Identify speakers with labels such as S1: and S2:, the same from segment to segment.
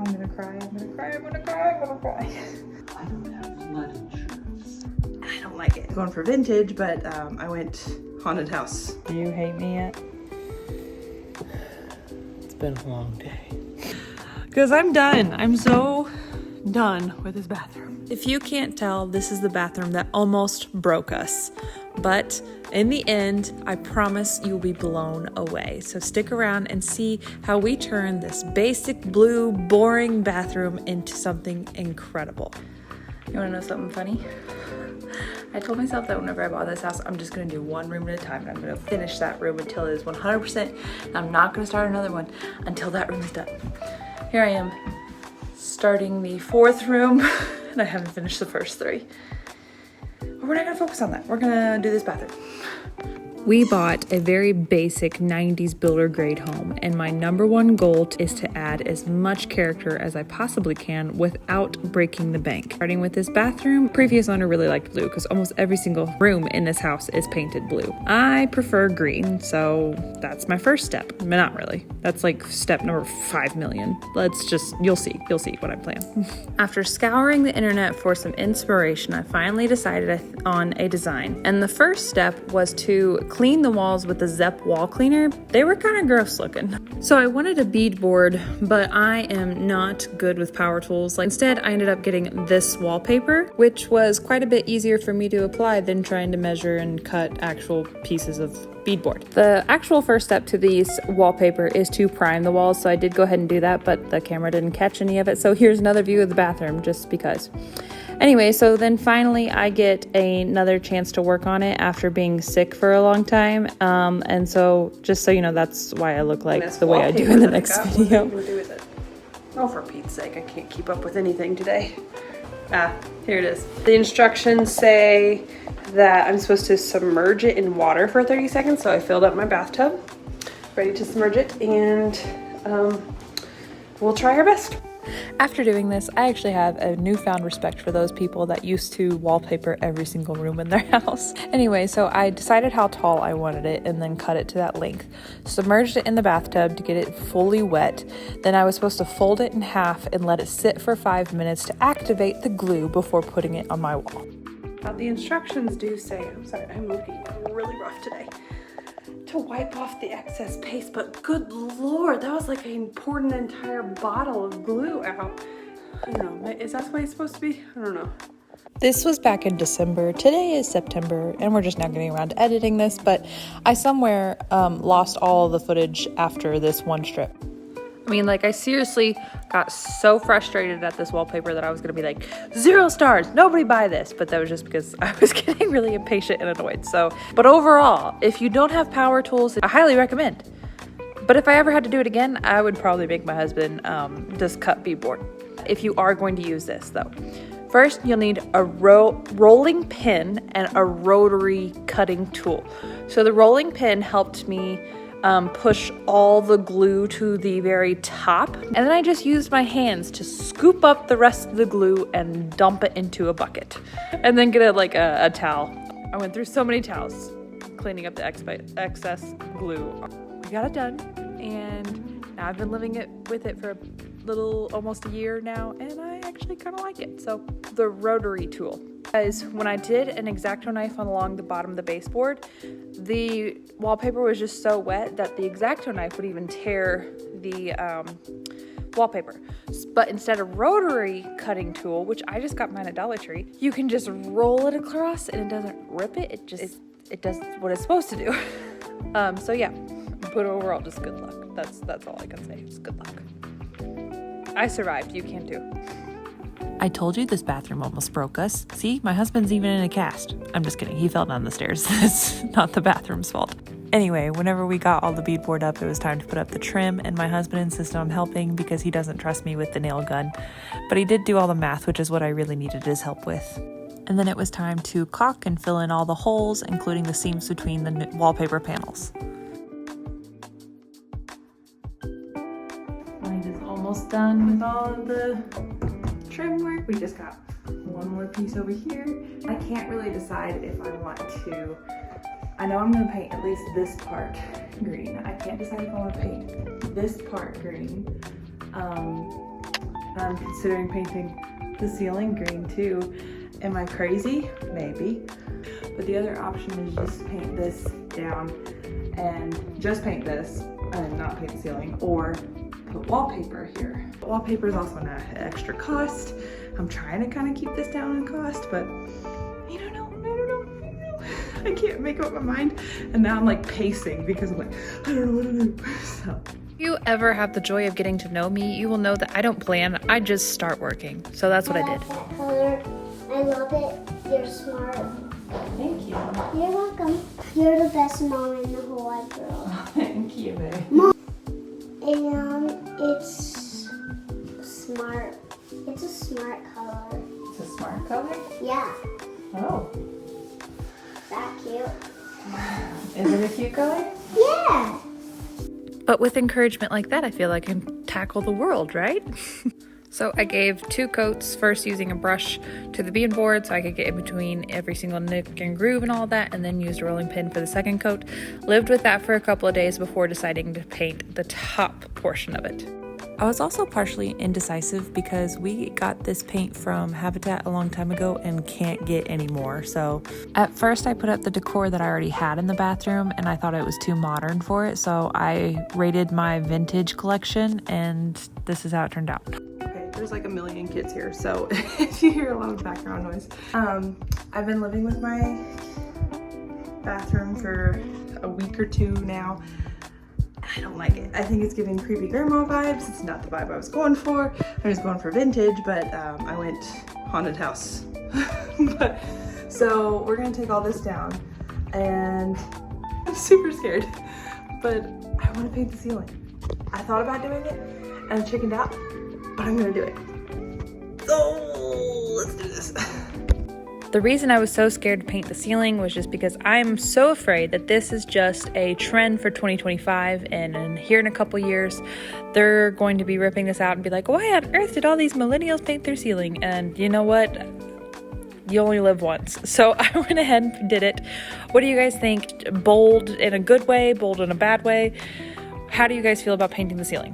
S1: I'm gonna cry, I'm gonna cry, I'm gonna cry, I'm gonna cry.
S2: I don't have flood insurance.
S1: I don't like it. Going for vintage, but I went haunted house.
S3: Do you hate me yet?
S2: It's been a long day.
S3: Because I'm done. I'm so done with this bathroom. If you can't tell, this is the bathroom that almost broke us. But in the end, I promise you'll be blown away. So stick around and see how we turn this basic blue, boring bathroom into something incredible. You wanna know something funny? I told myself that whenever I bought this house, I'm just gonna do one room at a time, and I'm gonna finish that room until it is 100%, and I'm not gonna start another one until that room is done. Here I am, starting the 4th room, and I haven't finished the first 3. But we're not gonna focus on that. We're gonna do this bathroom. We bought a very basic 90s builder grade home, and my #1 goal is to add as much character as I possibly can without breaking the bank. Starting with this bathroom, previous owner really liked blue because almost every single room in this house is painted blue. I prefer green, so that's my first step. I mean, not really. That's like step number 5 million. You'll see what I plan. After scouring the internet for some inspiration, I finally decided on a design. And the first step was to clean the walls with the Zep wall cleaner. They were kind of gross looking. So I wanted a beadboard, but I am not good with power tools. Instead, I ended up getting this wallpaper, which was quite a bit easier for me to apply than trying to measure and cut actual pieces of beadboard. The actual first step to these wallpaper is to prime the walls, so I did go ahead and do that, but the camera didn't catch any of it. So here's another view of the bathroom, just because. Anyway, so then finally I get another chance to work on it after being sick for a long time. And so just so you know, that's why I look like the way I do in the next video.
S1: Oh, for Pete's sake, I can't keep up with anything today. Ah, here it is. The instructions say that I'm supposed to submerge it in water for 30 seconds. So I filled up my bathtub, ready to submerge it, and we'll try our best.
S3: After doing this, I actually have a newfound respect for those people that used to wallpaper every single room in their house. Anyway, so I decided how tall I wanted it and then cut it to that length. Submerged it in the bathtub to get it fully wet. Then I was supposed to fold it in half and let it sit for 5 minutes to activate the glue before putting it on my wall.
S1: The instructions do say, I'm sorry, I'm looking really rough today, to wipe off the excess paste, but good Lord, that was like pouring an entire bottle of glue out. I don't know, is that the way it's supposed to be? I don't know.
S3: This was back in December. Today is September, and we're just now getting around to editing this, but I somewhere lost all the footage after this one strip. I mean, like, I seriously got so frustrated at this wallpaper that I was gonna be like, 0 stars, nobody buy this. But that was just because I was getting really impatient and annoyed. So, but overall, if you don't have power tools, I highly recommend. But if I ever had to do it again, I would probably make my husband just cut beadboard. If you are going to use this though. First, you'll need a rolling pin and a rotary cutting tool. So the rolling pin helped me push all the glue to the very top. And then I just used my hands to scoop up the rest of the glue and dump it into a bucket. And then get a towel. I went through so many towels cleaning up the excess glue. We got it done, and now I've been living with it for almost a year now, and I actually kind of like it. So the rotary tool. Guys, when I did an X-Acto knife along the bottom of the baseboard, the wallpaper was just so wet that the X-Acto knife would even tear the wallpaper. But instead of rotary cutting tool, which I just got mine at Dollar Tree, you can just roll it across and it doesn't rip it. It does what it's supposed to do. So yeah, but overall, just good luck. That's all I can say. Just good luck. I survived. You can too. I told you this bathroom almost broke us. See, my husband's even in a cast. I'm just kidding. He fell down the stairs. It's not the bathroom's fault. Anyway, whenever we got all the beadboard up, it was time to put up the trim, and my husband insisted on helping because he doesn't trust me with the nail gun. But he did do all the math, which is what I really needed his help with. And then it was time to caulk and fill in all the holes, including the seams between the wallpaper panels. Mine is almost done with all of the trim work. We just got one more piece over here. I can't really decide if I want to, I know I'm gonna paint at least this part green. I can't decide if I want to paint this part green.
S1: I'm considering painting the ceiling green too. Am I crazy? Maybe. But the other option is just paint this down and just paint this and not paint the ceiling, or put wallpaper here. Wallpaper is also an extra cost. I'm trying to kind of keep this down in cost, but I don't know. I can't make up my mind. And now I'm like pacing because I'm like, I don't know what to do. So.
S3: If you ever have the joy of getting to know me, you will know that I don't plan, I just start working. So that's what I did.
S4: That color. I love it. You're smart.
S1: Thank you.
S4: You're welcome. You're the best mom in the whole wide world.
S1: Thank you, babe.
S4: Mom. And it's smart. It's a smart color.
S1: It's a smart color?
S4: Yeah.
S1: Oh.
S4: That cute.
S1: Is it a cute color?
S4: Yeah.
S3: But with encouragement like that, I feel like I can tackle the world, right? So I gave 2 coats, first using a brush to the beadboard so I could get in between every single nick and groove and all that, and then used a rolling pin for the second coat. Lived with that for a couple of days before deciding to paint the top portion of it. I was also partially indecisive because we got this paint from Habitat a long time ago and can't get any more. So at first I put up the decor that I already had in the bathroom and I thought it was too modern for it. So I raided my vintage collection and this is how it turned out.
S1: Okay, there's like a million kids here, so if you hear a lot of background noise. I've been living with my bathroom for a week or 2 now. I don't like it. I think it's giving creepy grandma vibes. It's not the vibe I was going for. I was going for vintage, but I went haunted house. So we're gonna take all this down, and I'm super scared, but I want to paint the ceiling. I thought about doing it and I chickened out, but I'm gonna do it. So let's do this.
S3: The reason I was so scared to paint the ceiling was just because I'm so afraid that this is just a trend for 2025, and here in a couple years they're going to be ripping this out and be like, why on earth did all these millennials paint their ceiling? And you know what? You only live once. So I went ahead and did it. What do you guys think? Bold in a good way, bold in a bad way? How do you guys feel about painting the ceiling?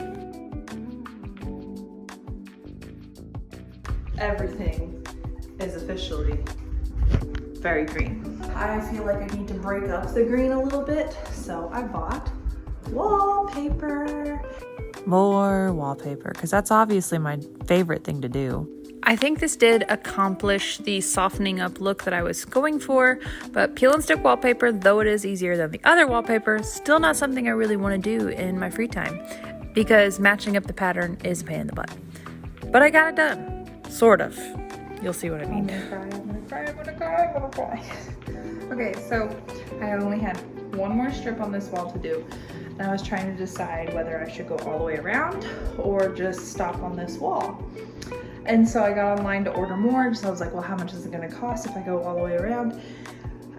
S1: Everything is officially very green. I feel like I need to break up the green a little bit, so I bought wallpaper.
S3: More wallpaper, because that's obviously my favorite thing to do. I think this did accomplish the softening up look that I was going for, but peel and stick wallpaper, though it is easier than the other wallpaper, still not something I really want to do in my free time, because matching up the pattern is a pain in the butt. But I got it done, sort of. You'll see what I mean.
S1: I'm gonna cry. Okay, so I only had one more strip on this wall to do, and I was trying to decide whether I should go all the way around or just stop on this wall. And so I got online to order more, so I was like, well, how much is it gonna cost if I go all the way around?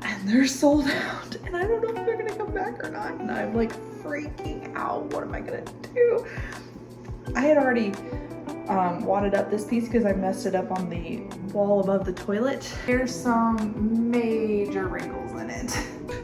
S1: And they're sold out, and I don't know if they're gonna come back or not, and I'm like freaking out. What am I gonna do? I had already wadded up this piece because I messed it up on the wall above the toilet. There's some major wrinkles in it.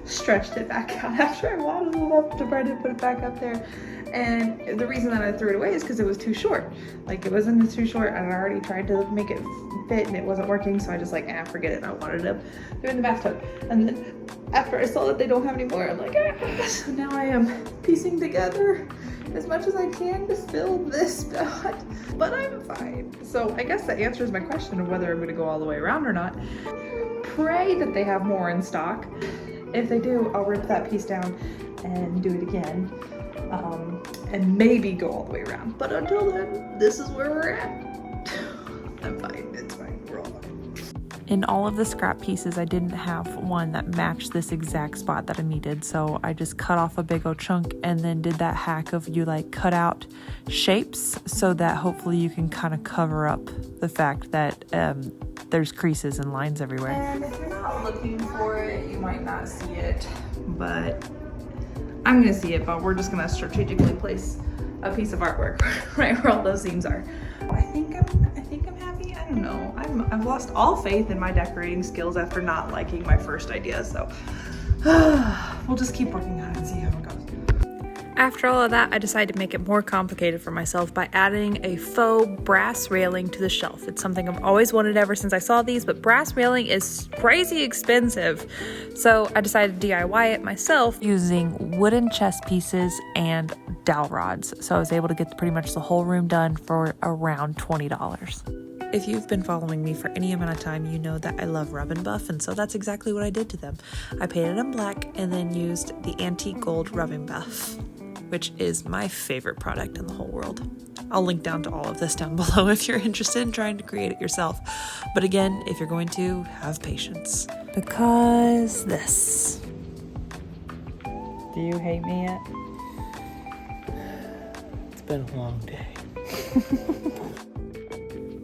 S1: Stretched it back out after I wadded it up to try to put it back up there. And the reason that I threw it away is because it was too short. Like, it wasn't too short, and I already tried to make it fit and it wasn't working, so I just like, forget it, and I wadded it up. They're in the bathtub. And then after I saw that they don't have any more, I'm like, So now I am piecing together as much as I can to fill this spot, but I'm fine. So I guess that answers my question of whether I'm gonna go all the way around or not. Pray that they have more in stock. If they do, I'll rip that piece down and do it again, and maybe go all the way around. But until then, this is where we're at. I'm fine, it's fine, we're all fine.
S3: In all of the scrap pieces, I didn't have one that matched this exact spot that I needed, so I just cut off a big old chunk and then did that hack of you like cut out shapes so that hopefully you can kind of cover up the fact that there's creases and lines everywhere.
S1: And if you're not looking for it, you might not see it, but I'm gonna see it, but we're just gonna strategically place a piece of artwork right where all those seams are. I think I'm happy. I don't know. I've lost all faith in my decorating skills after not liking my first idea, so we'll just keep working on it and see how it goes.
S3: After all of that, I decided to make it more complicated for myself by adding a faux brass railing to the shelf. It's something I've always wanted ever since I saw these, but brass railing is crazy expensive. So I decided to DIY it myself using wooden chess pieces and dowel rods. So I was able to get pretty much the whole room done for around $20. If you've been following me for any amount of time, you know that I love rub and buff, and so that's exactly what I did to them. I painted them black and then used the antique gold rubbing buff, which is my favorite product in the whole world. I'll link down to all of this down below if you're interested in trying to create it yourself. But again, if you're going to, have patience. Because this. Do you hate me yet?
S2: It's been a long day.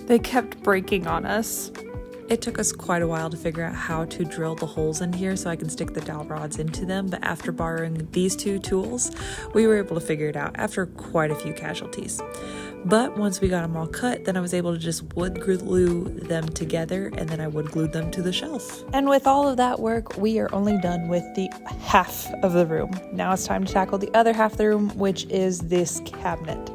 S3: They kept breaking on us. It took us quite a while to figure out how to drill the holes in here so I can stick the dowel rods into them, but after borrowing these two tools, we were able to figure it out after quite a few casualties. But once we got them all cut, then I was able to just wood glue them together, and then I wood glued them to the shelf. And with all of that work, we are only done with the half of the room. Now it's time to tackle the other half of the room, which is this cabinet.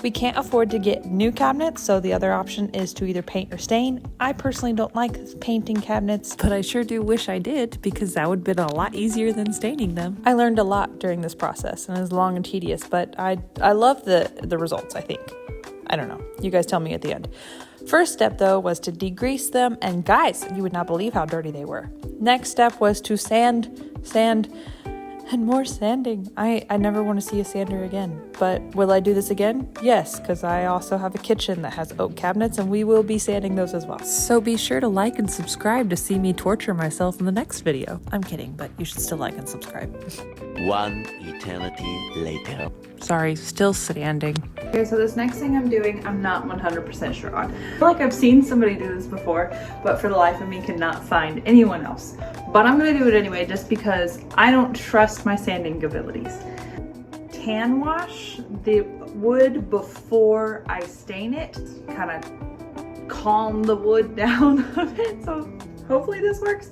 S3: We can't afford to get new cabinets, so the other option is to either paint or stain. I personally don't like painting cabinets, but I sure do wish I did, because that would have been a lot easier than staining them. I learned a lot during this process, and it was long and tedious, but I love the results, I think. I don't know. You guys tell me at the end. First step, though, was to degrease them, and guys, you would not believe how dirty they were. Next step was to sand, and more sanding. I never want to see a sander again. But will I do this again? Yes, because I also have a kitchen that has oak cabinets, and we will be sanding those as well. So be sure to like and subscribe to see me torture myself in the next video. I'm kidding, but you should still like and subscribe.
S5: One eternity later.
S3: Sorry, still sanding.
S1: Okay, so this next thing I'm doing, I'm not 100% sure on. I feel like I've seen somebody do this before, but for the life of me cannot find anyone else. But I'm gonna do it anyway, just because I don't trust my sanding abilities. Tan wash the wood before I stain it, kind of calm the wood down a bit, so hopefully this works.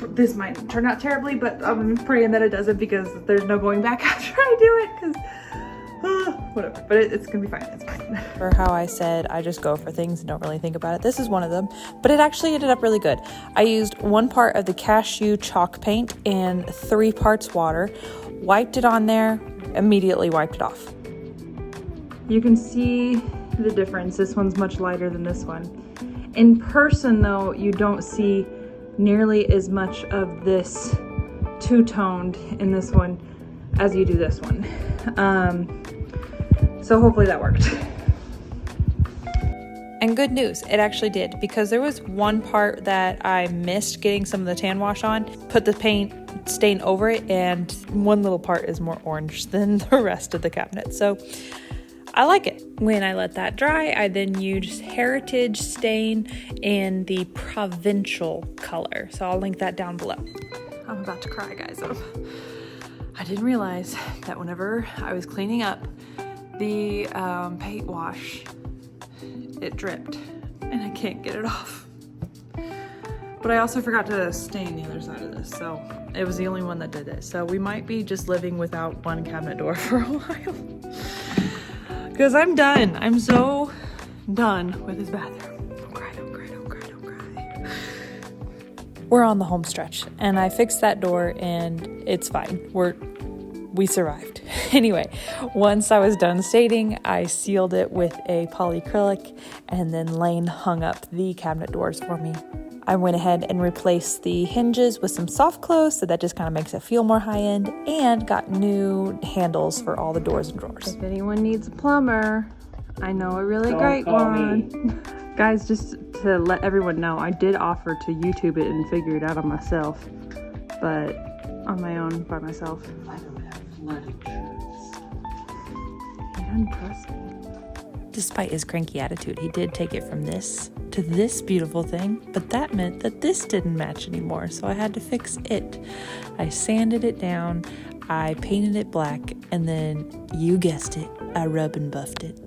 S1: This might turn out terribly, but I'm praying that it doesn't, because there's no going back after I do it, because whatever, but it's gonna be fine. It's fine.
S3: For how I said I just go for things and don't really think about it, this is one of them, but it actually ended up really good. I used 1 part of the cashew chalk paint and 3 parts water, wiped it on there, immediately wiped it off. You can see the difference. This one's much lighter than this one. In person though, you don't see nearly as much of this two-toned in this one as you do this one. So hopefully that worked. And good news, it actually did, because there was one part that I missed getting some of the tan wash on, put the paint stain over it, and one little part is more orange than the rest of the cabinet. So I like it. When I let that dry, I then used Heritage Stain in the Provincial color. So I'll link that down below. I'm about to cry, guys. I didn't realize that whenever I was cleaning up the paint wash, it dripped and I can't get it off. But I also forgot to stain the other side of this, so it was the only one that did it. So we might be just living without one cabinet door for a while. Because I'm done. I'm so done with this bathroom. Don't cry, don't cry, don't cry, don't cry. We're on the home stretch, and I fixed that door, and it's fine. We survived. Anyway, once I was done staining, I sealed it with a polyacrylic, and then Lane hung up the cabinet doors for me. I went ahead and replaced the hinges with some soft close, so that just kind of makes it feel more high-end, and got new handles for all the doors and drawers. If anyone needs a plumber, I know a really great one. Guys, just to let everyone know, I did offer to YouTube it and figure it out on myself, but on my own, by myself.
S2: I don't have flood insurance.
S3: He doesn't trust me. Despite his cranky attitude, he did take it from this to this beautiful thing, but that meant that this didn't match anymore, so I had to fix it. I sanded it down, I painted it black, and then, you guessed it, I rub and buffed it.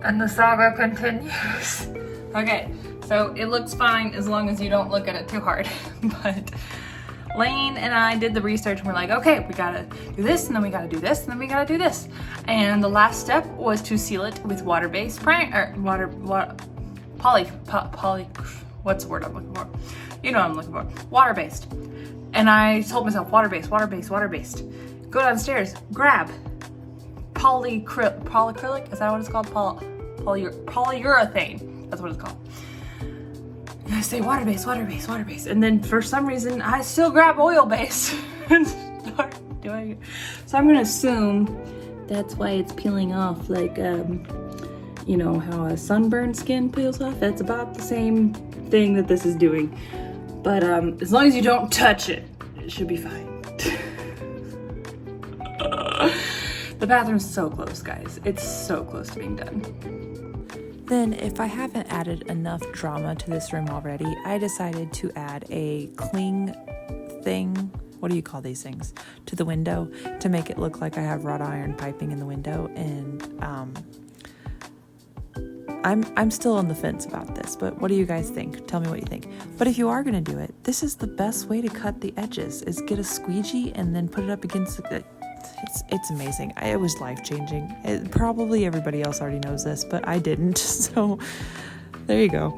S3: And the saga continues. Okay, so it looks fine as long as you don't look at it too hard, but Lane and I did the research and we're like, okay, we gotta do this and then we gotta do this and then we gotta do this. And the last step was to seal it with water-based poly, what's the word I'm looking for? You know what I'm looking for. Water-based. And I told myself, water-based, water-based, water-based. Go downstairs, grab polyacrylic, is that what it's called? Polyurethane, that's what it's called. I say water-based, water-based, water-based. And then for some reason, I still grab oil-based and start doing it. So I'm gonna assume that's why it's peeling off, like, you know, how a sunburned skin peels off. That's about the same thing that this is doing. But as long as you don't touch it, it should be fine. The bathroom's so close, guys. It's so close to being done.
S6: Then, if I haven't added enough drama to this room already, I decided to add a cling thing, what do you call these things, to the window to make it look like I have wrought iron piping in the window. And I'm still on the fence about this, but what do you guys think? Tell me what you think. But if you are going to do it, this is the best way to cut the edges, is get a squeegee and then put it up against the... It's amazing. It was life-changing. Probably everybody else already knows this, but I didn't. So there you go.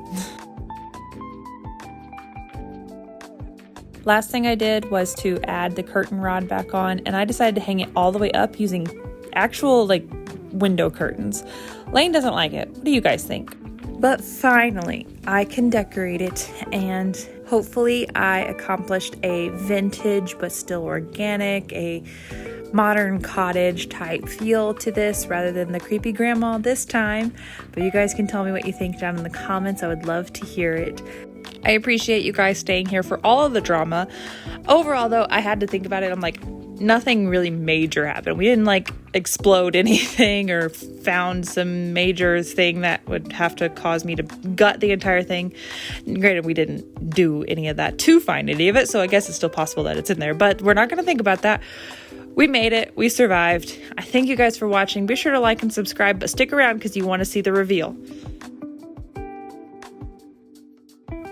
S3: Last thing I did was to add the curtain rod back on, and I decided to hang it all the way up using actual like window curtains. Lane doesn't like it. What do you guys think? But finally, I can decorate it, and hopefully I accomplished a vintage but still organic, a modern cottage type feel to this rather than the creepy grandma this time. But you guys can tell me what you think down in the comments. I would love to hear it. I appreciate you guys staying here for all of the drama. Overall though, I had to think about it. I'm like, nothing really major happened. We didn't like explode anything or found some major thing that would have to cause me to gut the entire thing. Granted, we didn't do any of that to find any of it, so I guess it's still possible that it's in there, but we're not going to think about that. We made it. We survived. I thank you guys for watching. Be sure to like and subscribe, but stick around because you want to see the reveal.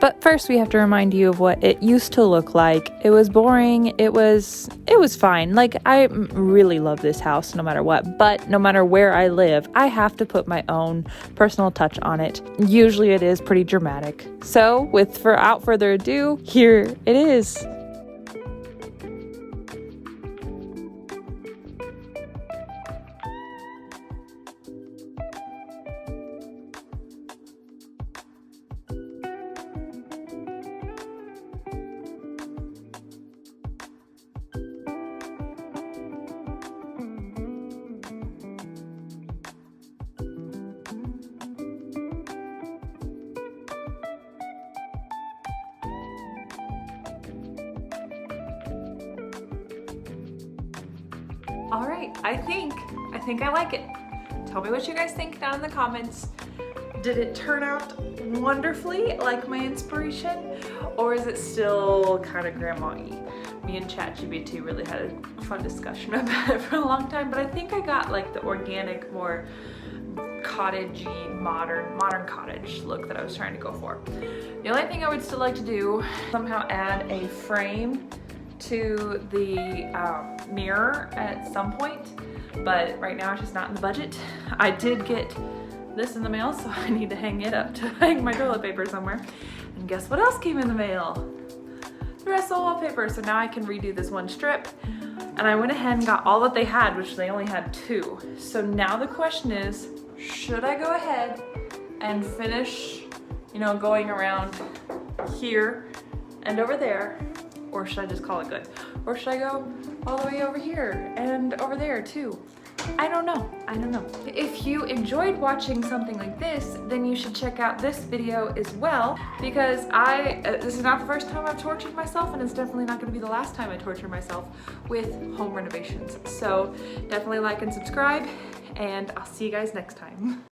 S3: But first we have to remind you of what it used to look like. It was boring. It was fine. Like, I really love this house no matter what, but no matter where I live, I have to put my own personal touch on it. Usually it is pretty dramatic. So without further ado, here it is. All right, I think I like it. Tell me what you guys think down in the comments. Did it turn out wonderfully like my inspiration, or is it still kind of grandma-y? Me and ChatGPT really had a fun discussion about it for a long time, but I think I got like the organic, more cottagey, modern cottage look that I was trying to go for. The only thing I would still like to do, somehow add a frame to the mirror at some point, but right now it's just not in the budget. I did get this in the mail, so I need to hang it up to hang my toilet paper somewhere. And guess what else came in the mail? The rest of the wallpaper. So now I can redo this one strip. And I went ahead and got all that they had, which they only had 2. So now the question is, should I go ahead and finish, you know, going around here and over there? Or should I just call it good? Or should I go all the way over here and over there too? I don't know. If you enjoyed watching something like this, then you should check out this video as well, because this is not the first time I've tortured myself, and it's definitely not going to be the last time I torture myself with home renovations. So definitely like and subscribe, and I'll see you guys next time.